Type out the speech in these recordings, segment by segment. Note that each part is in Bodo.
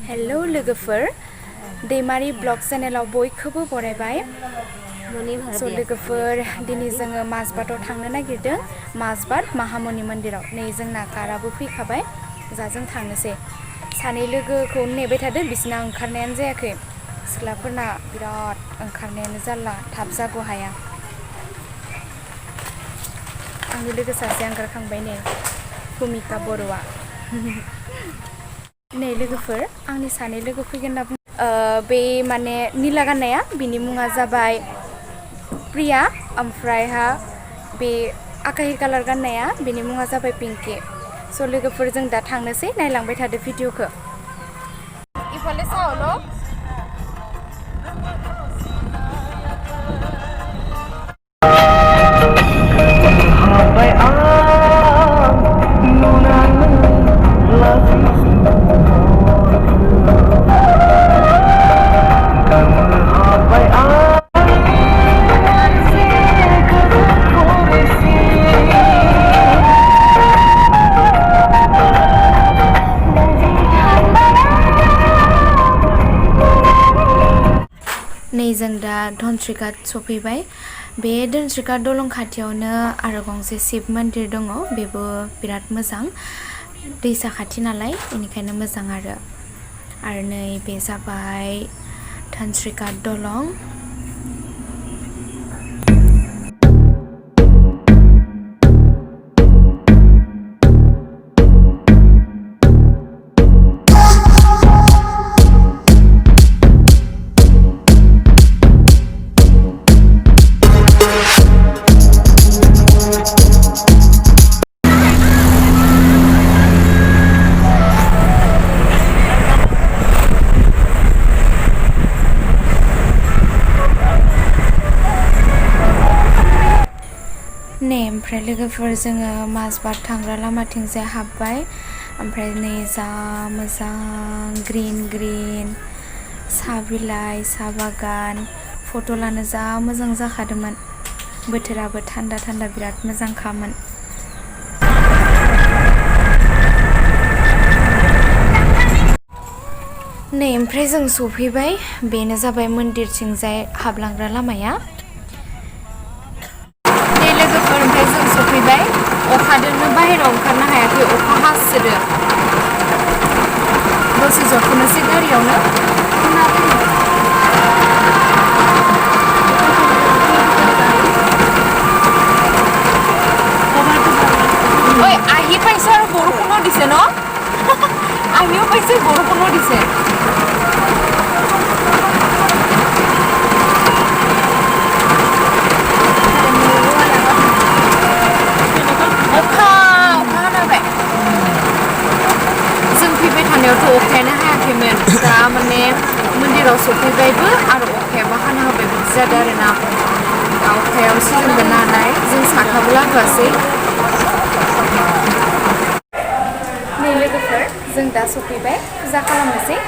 हेलो लोगोफोर दैमारि ब्लग चेनेलाव बयखौबो बरायबाय स' लोगोफोर दिनै जोङो माजबाताव थांनो नागिरदों माजबाट महामुनि मन्दिराव नै जोंना काराबो फैखाबाय जा जों थांनोसै सानै लोगोखौ नेबाय थादों बिसिना ओंखारनायानो जायाखै सिख्लाफोरना बिराद ओंखारनायानो जाला थाब जागौ हाया आंनि लोगो सासे ओंखारखांबाय नै भुमिका बर'आ नै लोगोफोर आंनि सानै लोगो फैगोन होनना बे माने निला गाननाया बिनि मुङा जाबाय प्रिया ओमफ्रायहा बे आकाहि कालार गाननाया बिनि मुङा जाबाय पिंकि स' लोगोफोर जों दा थांनोसै नायलांबाय थादो भिडिअखौ इफाले सावल' नै जों दा धनस्रिघाट सफैबाय बे धनस्रिघाट दलं खाथियावनो आरो गंसे शिब मन्दिर दङ बेबो बिराद मोजां दैसा खाथि नालाय बेनिखायनो मोजां आरो नै बे जाबाय धनस्रिघाट दलं ओमफ्राय लोगोफोर जोङो माजबाट थांग्रा लामाथिंजाय हाबबाय ओमफ्राय नै जा मोजां ग्रिन ग्रिन साहा बिलाइ साहा बागान फट' लानो जा मोजां जाखादोंमोन बोथोराबो थान्दा थान्दा बिराद मोजांखामोन नै ओमफ्राय जों सफैबाय बेनो जाबाय मन्दिरथिंजाय हाबलांग्रा लामाया ओमफ्राय जों सफैबाय अखादोंनो बाहेरायाव ओंखारनो हायाखै अखा हासोदो दसे जथ'नोसै गारियावनो ओइ आহি পাইছে আৰু বৰষুণো দিছে ন আহিও পাইছে বৰষুণো দিছে थानायावथ' अखायानो हायाखैमोन दा माने मन्दिराव सफैबायबो आरो अखायाबो हाना होबाय बिदि जादों आरोना अखायाव सिजोनबो नालाय जों साथाबो लाबोआसै नै लोगोफोर जों दा सफैबाय फुजा खालामनोसै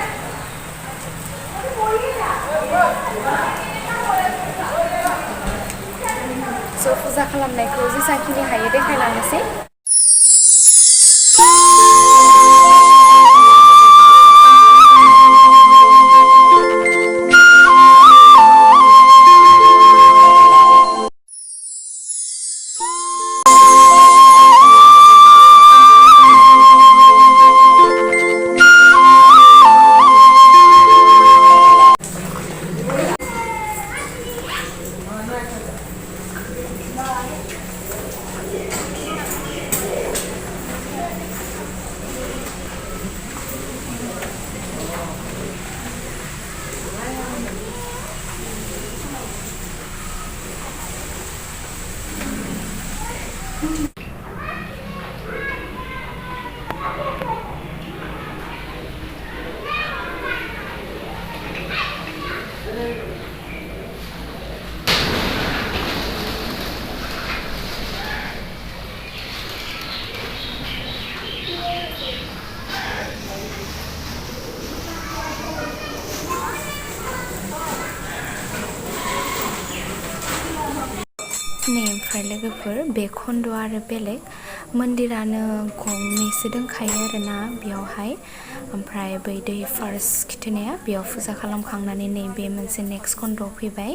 स' फुजा खालामनायखौ जेसांखिनि हायो देखायलांनोसै नै ओमफ्राय लोगोफोर बे खन्द आरो बेलेग मन्दिरानो गंनैसो दंखायो आरोना बेयावहाय ओमफ्राय बै दै फार्स्ट खिथोनाया बेयाव फुजा खालामखांनानै नैबे मोनसे नेक्स्ट खन्द'आव फैबाय।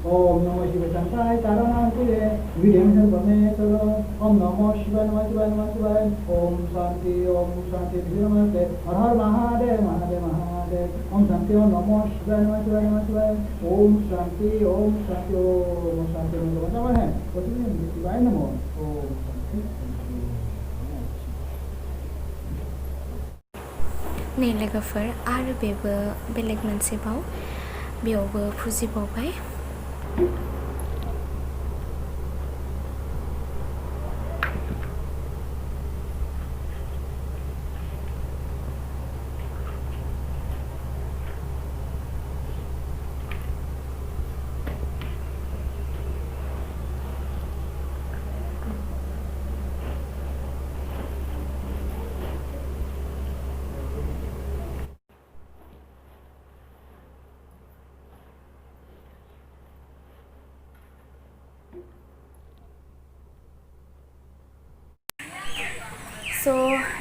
Om Namo Shivaya Karanantile Vidyanam Parmeshwara Om Namo Shivaya Namah Shivaya Namah Shivaya Om Shanti Namaste Har Har Mahadev Mahadev Mahadev Om Shanti Om Namo Shivaya Namah Shivaya Namah Shivaya Om Shanti Om Shanti Om Shanti Om Namo Shivaya Namo Om नै लोगोफोर आरो बेबो बेलेग मोनसे बाव बेयावबो फुजिबावबाय।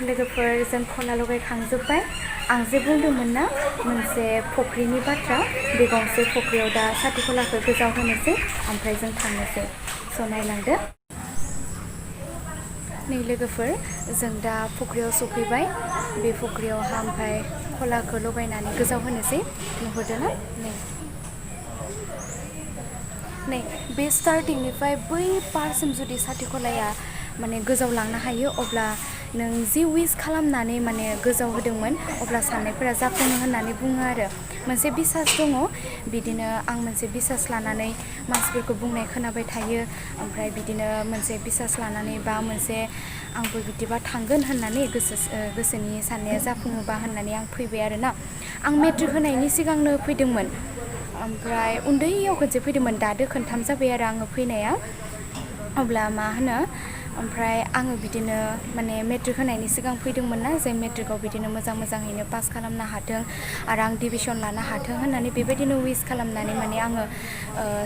लोगोफोर जों खला लगायखांजोब्बाय। आं जे बुंदोंमोन ना मोनसे फख्रिनि बाथ्रा, बे गंसे फख्रियाव दा साथि खलाखौ गोजाव होनोसै ओमफ्राय जों थांनोसै। स' नायलांदो। नै लोगोफोर जों दा फख्रियाव सफैबाय। बे फख्रियावहा ओमफ्राय खलाखौ लगायनानै गोजाव होनोसै। नुहुरदो ना? नै बे स्टार्टिंनिफ्राय बै पारसिम जुदि साथि खलाया माने गोजाव लांनो हायो अब्ला नों जि विश खालामनानै माने गोजाव होदोंमोन अब्ला साननायफोरा जाफुङो होननानै बुङो आरो। मोनसे बिसास दङ। बिदिनो आं मोनसे बिसास लानानै मानसिफोरखौ बुंनाय खोनाबाय थायो। ओमफ्राय बिदिनो मोनसे बिसास लानानै बा मोनसे आंबो बिदिबा थांगोन होननानै गोसोनि साननाया जाफुङोबा होननानै आं फैबाय आरोना। आं मेट्रिक होनायनि सिगांनो फैदोंमोन। ओमफ्राय उन्दैयाव खनसे फैदोंमोन, दादो खोनथाम जाबाय आरो आङो फैनाया। अब्ला मा होनो ओमफ्राय आङो बिदिनो माने मेट्रिक होनायनि सिगां फैदोंमोन ना, जाय मेट्रिकआव बिदिनो मोजाङैनो पास खालामनो हाथों आरो आं डिभिजन लानो हाथों होननानै बेबायदिनो विश खालामनानै माने आङो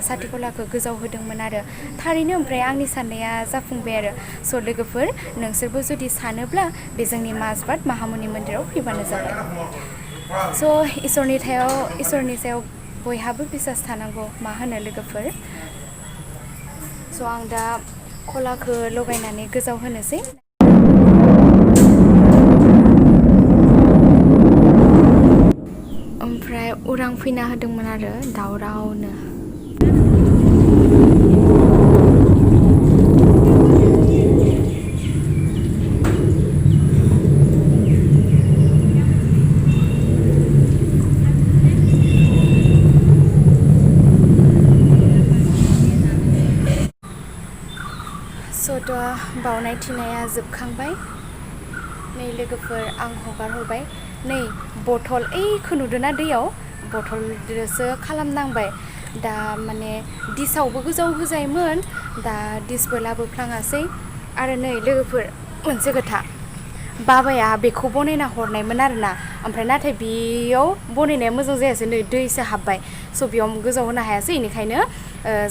साथि खलाखौ गोजाव होदोंमोन आरो। थारैनो ओमफ्राय आंनि साननाया जाफुंबाय आरो। स' लोगोफोर नोंसोरबो जुदि सानोब्ला बे जोंनि माजबाट महामुनि मन्दिराव फैबानो जाबाय। स' इसोरनि सायाव बयहाबो बिसास थानांगौ, मा होनो लोगोफोर। स' आं दा खलाखौ लगायनानै गोजाव होनोसै। ओमफ्राय उरां फैना होदोंमोन आरो दावरावनो। स'थ' बावनाय थिनाया जोबखांबाय। नै लोगोफोर आं हगार हरबाय। नै बथल ओइखौ नुदोंना दैयाव बथलजोंसो खालामनांबाय। दा माने डिसआवबो गोजाव होजायोमोन, दा डिसबो लाबोफ्लाङासै। आरो नै लोगोफोर मोनसे खोथा, बाबाया बेखौ बनायना हरनायमोन आरोना। ओमफ्राय नाथाय बेयाव बनायनाया मोजां जायासै, नै दैसो हाबबाय। स' बेयाव गोजाव होनो हायासै, बेनिखायनो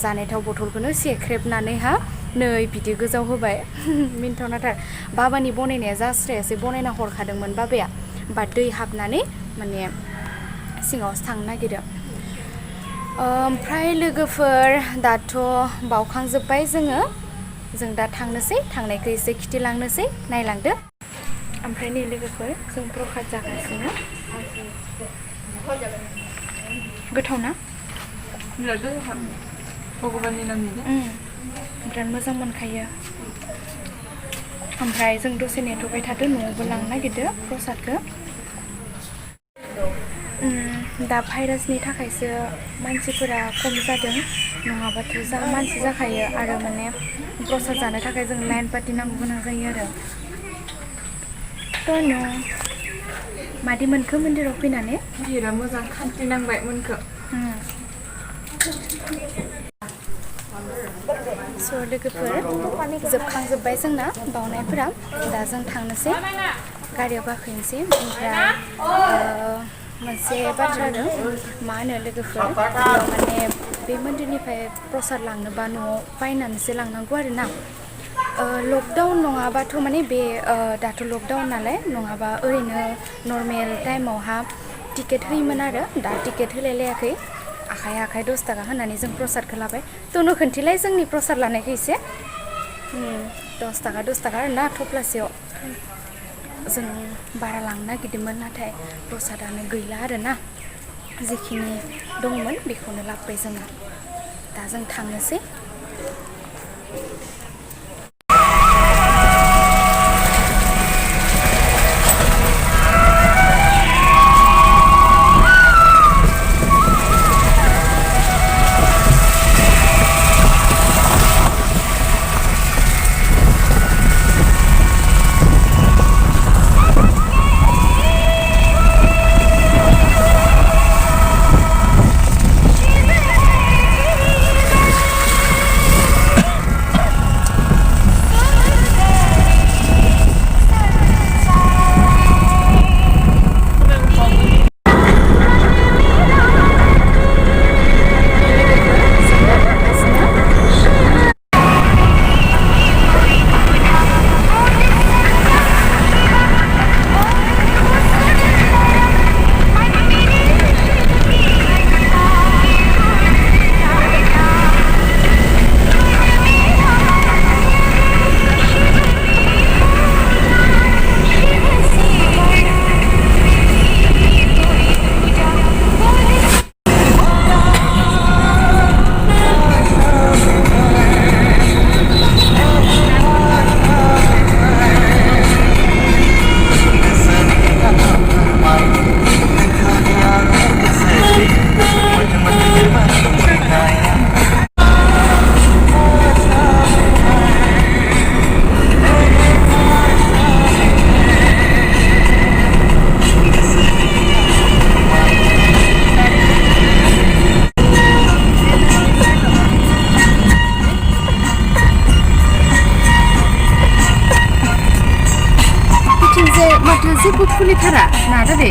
जानाय थाव बथलखौनो सेख्रेबनानैहा नै बिदि गोजाव होबाय। मिन्थावनाथार। बाबानि बनायनाया जास्रायासै, बनायना हरखादोंमोन बाबाया, बाट दै हाबनानै माने सिङावसो थांनो नागिरो। ओमफ्राय लोगोफोर दाथ' बावखांजोब्बाय जों दा थांनोसै, थांनायखौ एसे खिथिलांनोसै, नायलांदो। ओमफ्राय नै लोगोफोर जों प्रसाद जागासिनो। गोथाव ना? भगबाननि नामनि बिराद मोजां मोनखायो। ओमफ्राय जों दसे नेथ'बाय थादो, न'आवबो लांनो नागिरदो प्रसादखौ। दा भाइरासनि थाखायसो मानसिफोरा खम जादों, नङाबाथ' मानसि जाखायो। आरो माने प्रसाद जानो थाखाय जों लाइन पाति नांगौ गोनां जायो आरो। आफ्टरनुन मादि मोनखो मन्दिराव फैनानै बिराद मोजां खान्थि नांबाय मोनखो लोगोफोर जोबखांजोब्बाय जोंना बावनायफोरा दा जों थांनोसै गारियाव गाखोनोसै ओमफ्राय मोनसे बाथ्रा दं मा होनो लोगोफोर बेयाव माने बे मन्दिरनिफ्राय प्रसाद लांनोबा न'आव बायनानैसो लांनांगौ आरोना लकडाउन नङाबाथ' माने बे दाथ' लकडाउन नालाय नङाबा ओरैनो नर्मेल टाइमावहा टिकेट होयोमोन आरो दा टिकेट होलायलायाखै आखाइ 10 थाखा होनानै जों प्रसादखौ लाबाय तनु खोन्थिलाय जोंनि प्रसाद लानायखौ एसे 10 थाखा आरोना थफ्लासेयाव जों बारा लांनो नागिरदोंमोन नाथाय प्रसादानो गैला आरोना जेखिनि दंमोन बेखौनो लाबोबाय जोङो दा जों थांनोसै जेबो खुलिथारा नाजा दे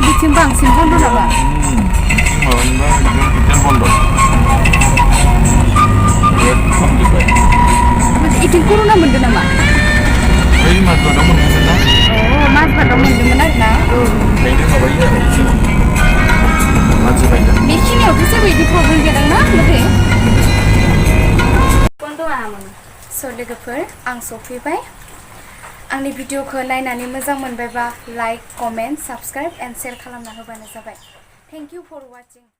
बिथिं बांसिन बन्द नामा इथिं कर'ना मोनदों नामा माजबाटाव मोनदोंमोन ना माजबाटाव मोनदोंमोन आरोना बेखिनियावथ' जेबो बिदि प्रब्लेम गैयादां ना लोगोफोर आं सफैबाय आंनि भिडिअखौ नायनानै मोजां मोनबायबा like comment subscribe and share खालामना होबानो जाबाय थेंक इउ फर वाचिं